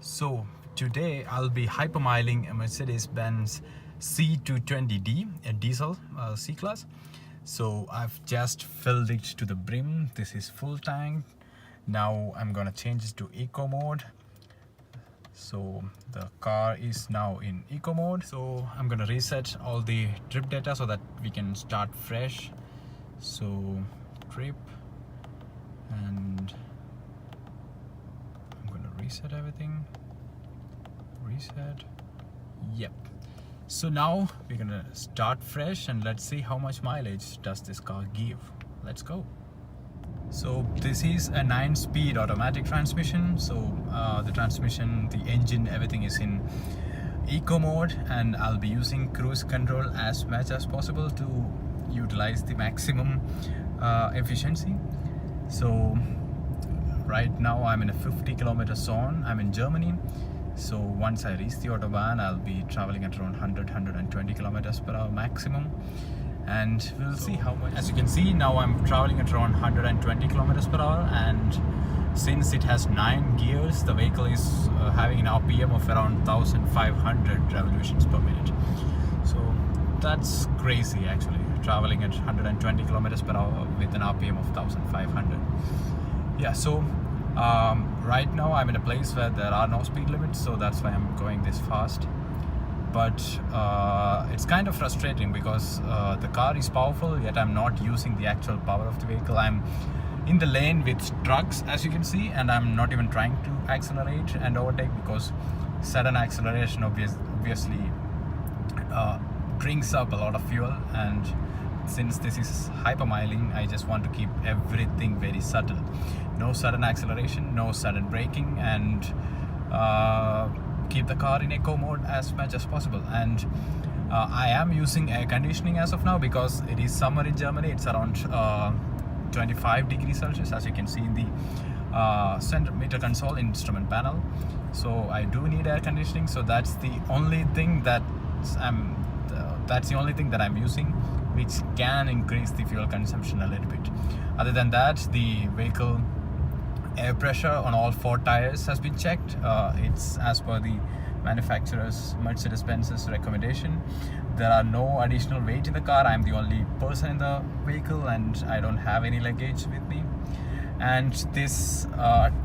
So today I'll be hypermiling a Mercedes Benz C220D, a diesel C-Class. So I've just filled it to the brim. This is full tank. Now I'm gonna change it to eco mode. So the car is now in eco mode. So I'm gonna reset all the trip data so that we can start fresh. So trip, and I'm gonna reset everything. Reset. Yep. So now we're gonna start fresh and let's see how much mileage does this car give. Let's go. So this is a 9-speed automatic transmission. So the transmission, the engine, everything is in eco mode, and I'll be using cruise control as much as possible to utilize the maximum efficiency. So right now I'm in a 50-kilometer zone. I'm in Germany. So once I reach the Autobahn, I'll be traveling at around 100-120 kilometers per hour maximum, and we'll see how much. As you can see, now I'm traveling at around 120 kilometers per hour, and since it has 9 gears, the vehicle is having an RPM of around 1500 revolutions per minute. So that's crazy, actually, traveling at 120 kilometers per hour with an RPM of 1500. Yeah, so right now I'm in a place where there are no speed limits, so that's why I'm going this fast. But it's kind of frustrating because the car is powerful, yet I'm not using the actual power of the vehicle. I'm in the lane with trucks, as you can see, and I'm not even trying to accelerate and overtake, because sudden acceleration obviously drinks up a lot of fuel, and since this is hypermiling, I just want to keep everything very subtle. No sudden acceleration, no sudden braking, and keep the car in eco mode as much as possible. And I am using air conditioning as of now because it is summer in Germany. It's around 25 degrees Celsius, as you can see in the centimeter console instrument panel. So I do need air conditioning. So that's the only thing that I'm using, which can increase the fuel consumption a little bit. Other than that, the vehicle air pressure on all 4 tires has been checked. It's as per the manufacturer's Mercedes Benz's recommendation. There are no additional weight in the car. I'm the only person in the vehicle, and I don't have any luggage with me. And this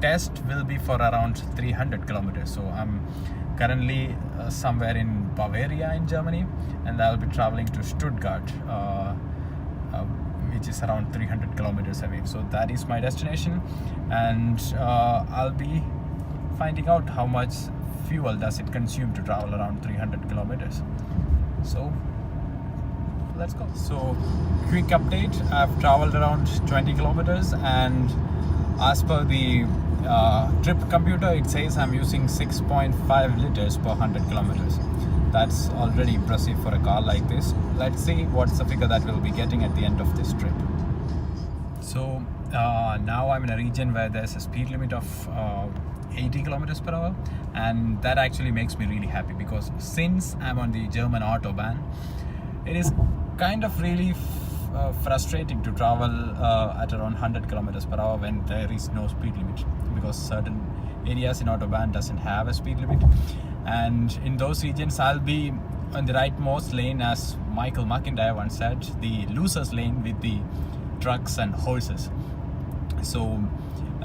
test will be for around 300 kilometers. So I'm currently somewhere in Bavaria in Germany, and I'll be traveling to Stuttgart, which is around 300 kilometers away. So that is my destination, and I'll be finding out how much fuel does it consume to travel around 300 kilometers. So let's go. So quick update, I've traveled around 20 kilometers, and as per the trip computer, it says I'm using 6.5 liters per 100 kilometers. That's already impressive for a car like this. Let's see what's the figure that we'll be getting at the end of this trip. So now I'm in a region where there's a speed limit of 80 kilometers per hour, and that actually makes me really happy, because since I'm on the German Autobahn, it is kind of really frustrating to travel at around 100 kilometers per hour when there is no speed limit, because certain areas in Autobahn doesn't have a speed limit, and in those regions I'll be on the rightmost lane, as Michael McIntyre once said, the loser's lane with the trucks and horses. So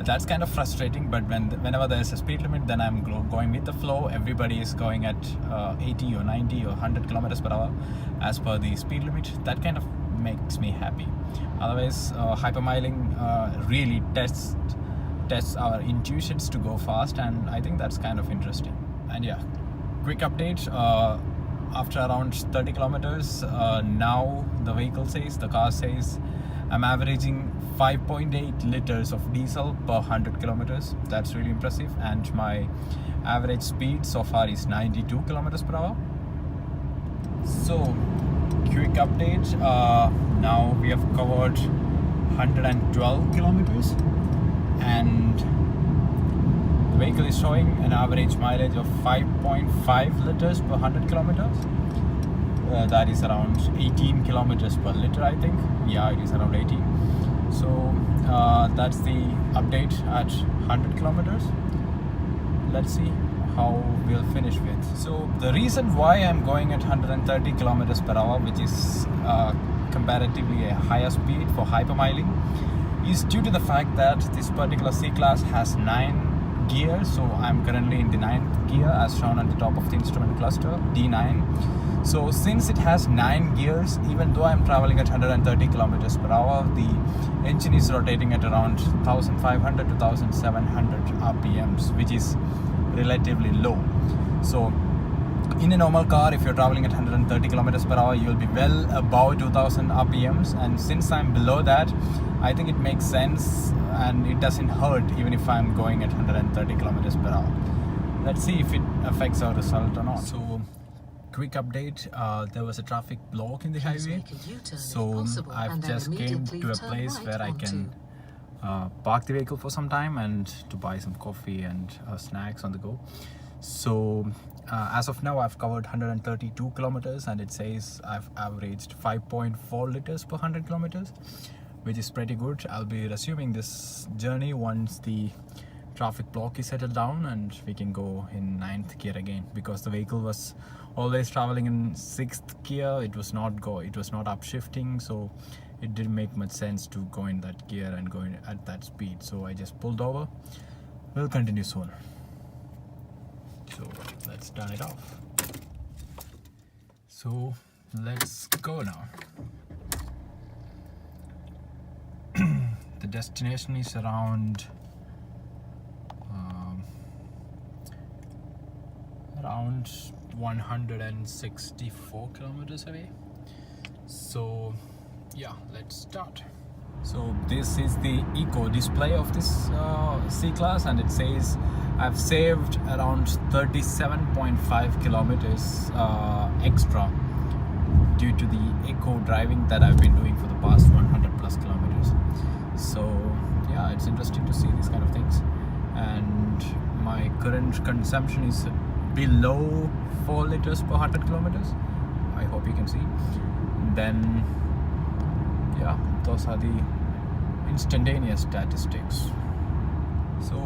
that's kind of frustrating, but whenever there's a speed limit, then I'm going with the flow. Everybody is going at 80 or 90 or 100 kilometers per hour as per the speed limit. That kind of makes me happy. Otherwise, hypermiling really tests our intuitions to go fast, and I think that's kind of interesting. And yeah, quick update, after around 30 kilometers, now the car says I'm averaging 5.8 liters of diesel per 100 kilometers. That's really impressive, and my average speed so far is 92 kilometers per hour. So quick update, now we have covered 112 kilometers, and the vehicle is showing an average mileage of 5.5 liters per 100 kilometers. That is around 18 kilometers per liter, I think. Yeah, it is around 18. So that's the update at 100 kilometers. Let's see how we'll finish with. So the reason why I'm going at 130 kilometers per hour, which is comparatively a higher speed for hypermiling, is due to the fact that this particular C-Class has 9 gears. So I'm currently in the 9th gear as shown on the top of the instrument cluster, D9. So since it has 9 gears, even though I'm traveling at 130 kilometers per hour, the engine is rotating at around 1500 to 1700 RPMs, which is relatively low. So in a normal car, if you're traveling at 130 kilometers per hour, you'll be well above 2000 RPMs, and since I'm below that, I think it makes sense and it doesn't hurt even if I'm going at 130 kilometers per hour. Let's see if it affects our result or not. So quick update, there was a traffic block in the highway, so I've just came to a place where I can park the vehicle for some time and to buy some coffee and snacks on the go. So as of now, I've covered 132 kilometers and it says I've averaged 5.4 liters per 100 kilometers, which is pretty good. I'll be resuming this journey once the traffic block is settled down and we can go in 9th gear again, because the vehicle was always traveling in 6th gear. It was not upshifting, so it didn't make much sense to go in that gear and go in at that speed. So I just pulled over. We'll continue soon. So let's turn it off. So let's go now. The destination is around 164 kilometers away. So yeah, let's start. So this is the eco display of this C-Class, and it says I've saved around 37.5 kilometers extra due to the eco driving that I've been doing for the past 100 plus kilometers. So yeah, it's interesting to see these kind of things. And my current consumption is below 4 liters per 100 kilometers. I hope you can see. Then yeah, those are the instantaneous statistics. So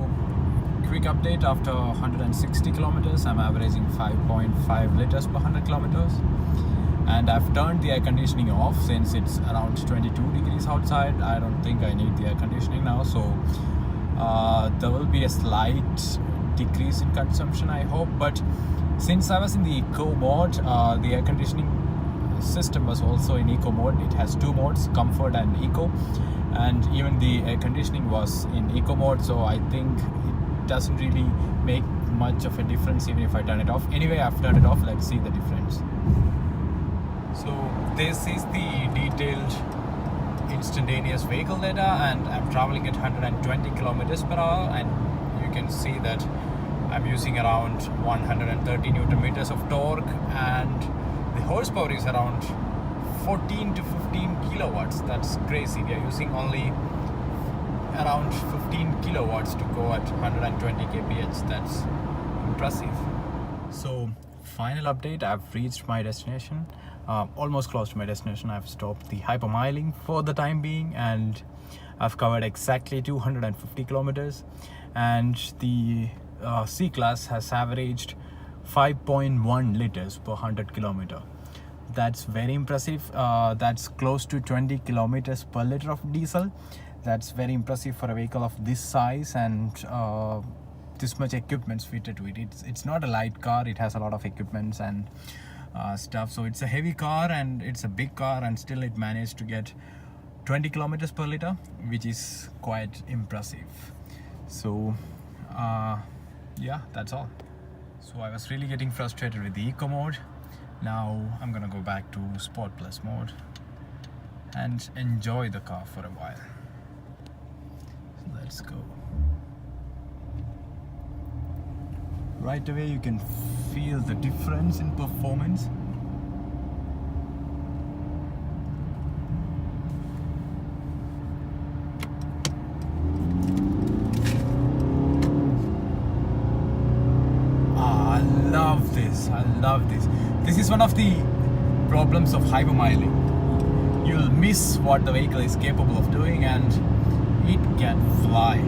quick update, after 160 kilometers I'm averaging 5.5 liters per 100 kilometers, and I've turned the air conditioning off since it's around 22 degrees outside. I don't think I need the air conditioning now, so there will be a slight decrease in consumption, I hope. But since I was in the eco mode, the air conditioning system was also in eco mode. It has 2 modes, comfort and eco, and even the air conditioning was in eco mode, so I think it doesn't really make much of a difference even if I turn it off. Anyway, I've turned it off. Let's see the difference. So this is the detailed instantaneous vehicle data, and I'm traveling at 120 kilometers per hour, and you can see that I'm using around 130 Newton meters of torque, and the horsepower is around 14 to 15 kilowatts. That's crazy. We are using only around 15 kilowatts to go at 120 kph. That's impressive. So final update, I've reached my destination, almost close to my destination. I've stopped the hypermiling for the time being, and I've covered exactly 250 kilometers, and the C-Class has averaged 5.1 liters per 100 kilometer. That's very impressive. That's close to 20 kilometers per liter of diesel. That's very impressive for a vehicle of this size and this much equipment fitted to it. It's not a light car. It has a lot of equipments and stuff. So it's a heavy car and it's a big car, and still it managed to get 20 kilometers per liter, which is quite impressive. So yeah, that's all. So I was really getting frustrated with the eco mode. Now I'm gonna go back to Sport Plus mode and enjoy the car for a while. So let's go. Right away you can feel the difference in performance. I love this. This is one of the problems of hypermiling. You'll miss what the vehicle is capable of doing, and it can fly.